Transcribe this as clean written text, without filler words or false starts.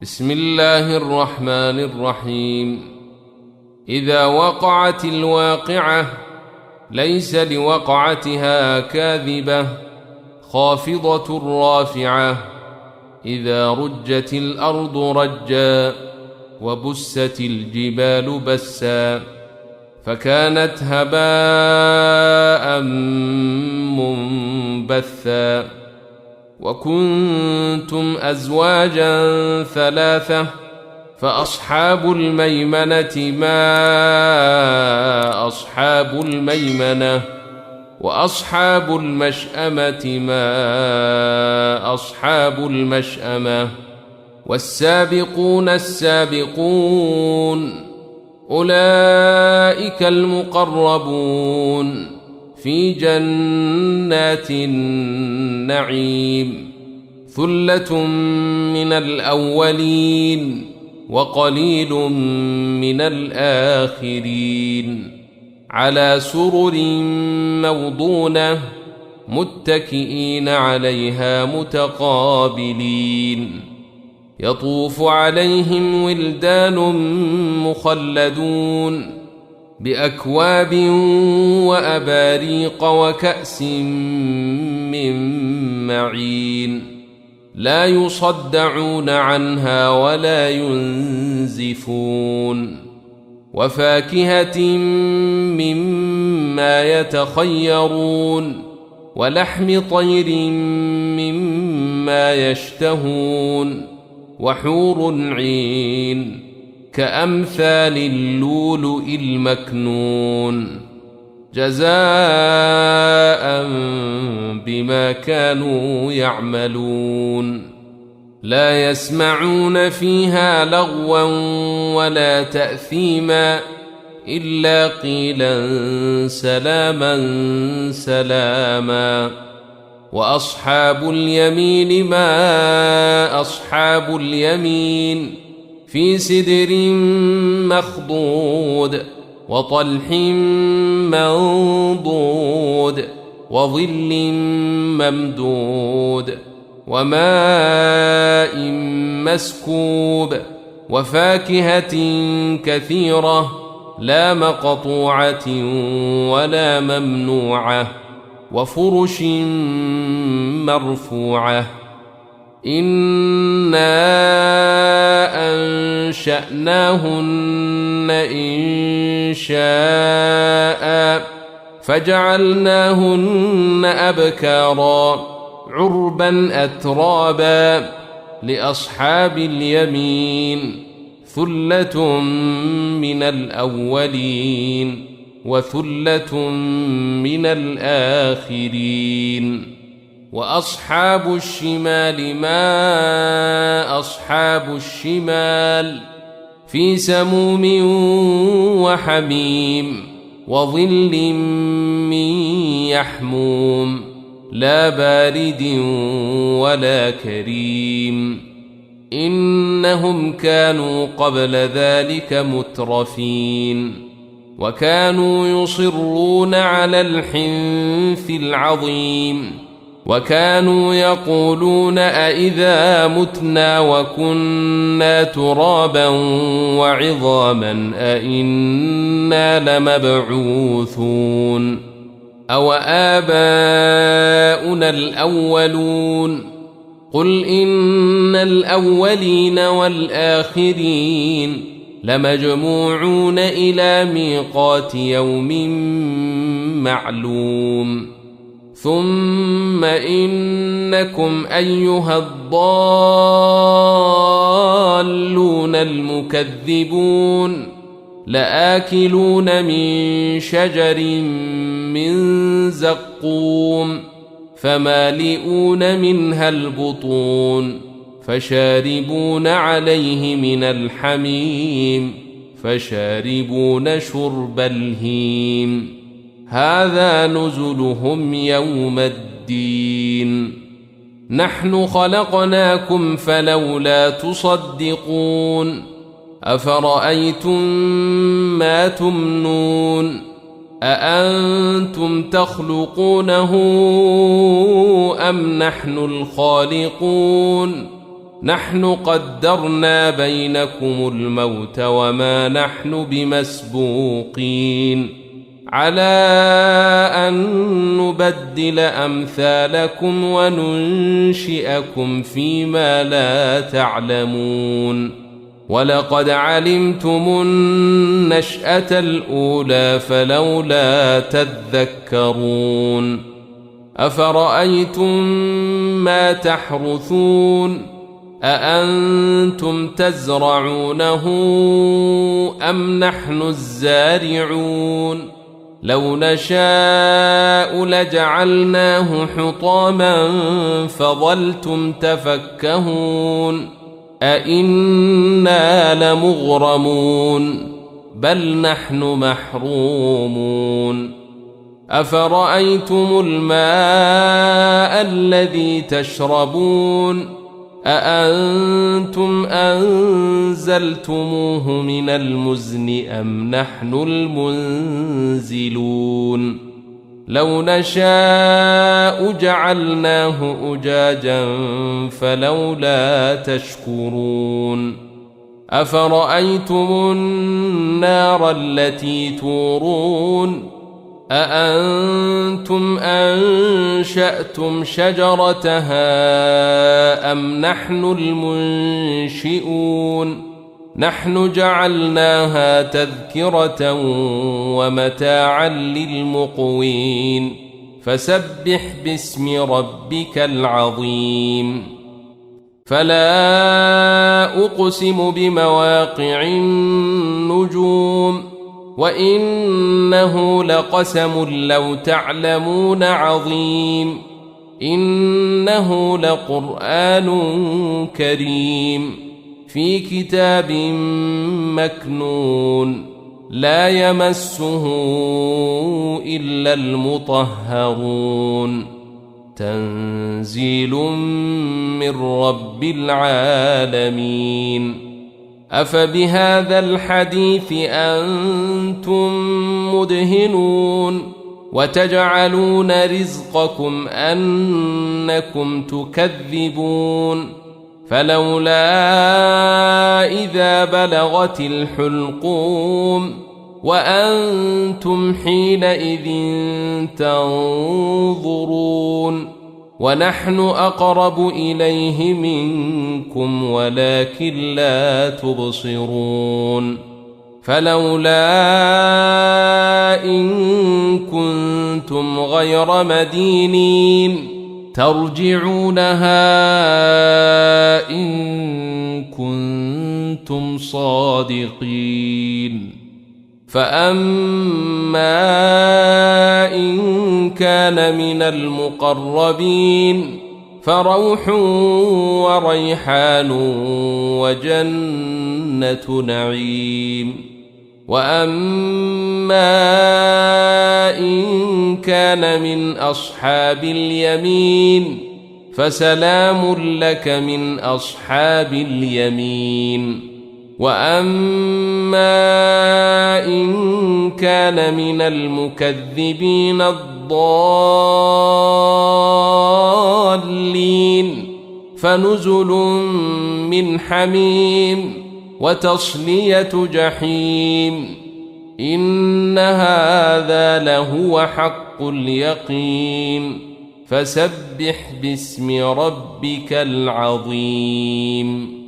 بسم الله الرحمن الرحيم. إذا وقعت الواقعة ليس لوقعتها كاذبة خافضة رافعة. إذا رجت الأرض رجا وبست الجبال بسا فكانت هباء منبثا. وكنتم أزواجا ثلاثة فأصحاب الميمنة ما أصحاب الميمنة وأصحاب المشأمة ما أصحاب المشأمة. والسابقون السابقون أولئك المقربون في جنات النعيم. ثلة من الأولين وقليل من الآخرين. على سرر موضونة متكئين عليها متقابلين. يطوف عليهم ولدان مخلدون بأكواب وأباريق وكأس من معين. لا يصدعون عنها ولا ينزفون. وفاكهة مما يتخيرون ولحم طير مما يشتهون. وحور عين كأمثال اللؤلؤ المكنون جزاء بما كانوا يعملون. لا يسمعون فيها لغوا ولا تأثيما إلا قيلا سلاما سلاما. وأصحاب اليمين ما أصحاب اليمين. في سدر مخضود وطلح منضود وظل ممدود وماء مسكوب. وفاكهة كثيرة لا مقطوعة ولا ممنوعة. وفرش مرفوعة. إنا أنشأناهن إنشاء فجعلناهن أبكارا عربا أترابا. لأصحاب اليمين ثلة من الأولين وثلة من الآخرين. وأصحاب الشمال ما أصحاب الشمال. في سموم وحميم وظل من يحموم لا بارد ولا كريم. إنهم كانوا قبل ذلك مترفين وكانوا يصرون على الحنث العظيم. وكانوا يقولون أئذا متنا وكنا ترابا وعظاما أئنا لمبعوثون أو آباؤنا الأولون. قل إن الأولين والآخرين لمجموعون إلى ميقات يوم معلوم. ثم إنكم أيها الضالون المكذبون لآكلون من شجر من زقوم فمالئون منها البطون فشاربون عليه من الحميم فشاربون شرب الهيم. هذا نزلهم يوم الدين. نحن خلقناكم فلولا تصدقون. أفرأيتم ما تمنون أأنتم تخلقونه أم نحن الخالقون نحن قدرنا بينكم الموت وما نحن بمسبوقين على أن نبدل أمثالكم وننشئكم فيما لا تعلمون ولقد علمتم النشأة الأولى فلولا تذكرون أفرأيتم ما تحرثون أأنتم تزرعونه أم نحن الزارعون لو نشاء لجعلناه حطاما فظلتم تفكهون أئنا لمغرمون بل نحن محرومون أفرأيتم الماء الذي تشربون أأنتم أنزلتموه من المزن أم نحن المنزلون لو نشاء جعلناه أجاجا فلولا تشكرون أفرأيتم النار التي تورون أأنتم أنشأتم شجرتها أم نحن المنشئون نحن جعلناها تذكرة ومتاعا للمقوين فسبح باسم ربك العظيم فلا أقسم بمواقع النجوم وإنه لقسم لو تعلمون عظيم إنه لقرآن كريم في كتاب مكنون لا يمسه إلا المطهرون تنزيل من رب العالمين أفبهذا الحديث أنتم مدهنون وتجعلون رزقكم أنكم تكذبون فلولا إذا بلغت الحلقوم وأنتم حينئذ تنظرون ونحن أقرب إليه منكم ولكن لا تبصرون فلولا إن كنتم غير مدينين ترجعونها إن كنتم صادقين فأما إن كان من المقربين فروح وريحان وجنة نعيم وأما إن كان من أصحاب اليمين فسلام لك من أصحاب اليمين وأما إن كان من المكذبين الضالين فنزل من حميم وتصلية جحيم إن هذا لهو حق اليقين فسبح باسم ربك العظيم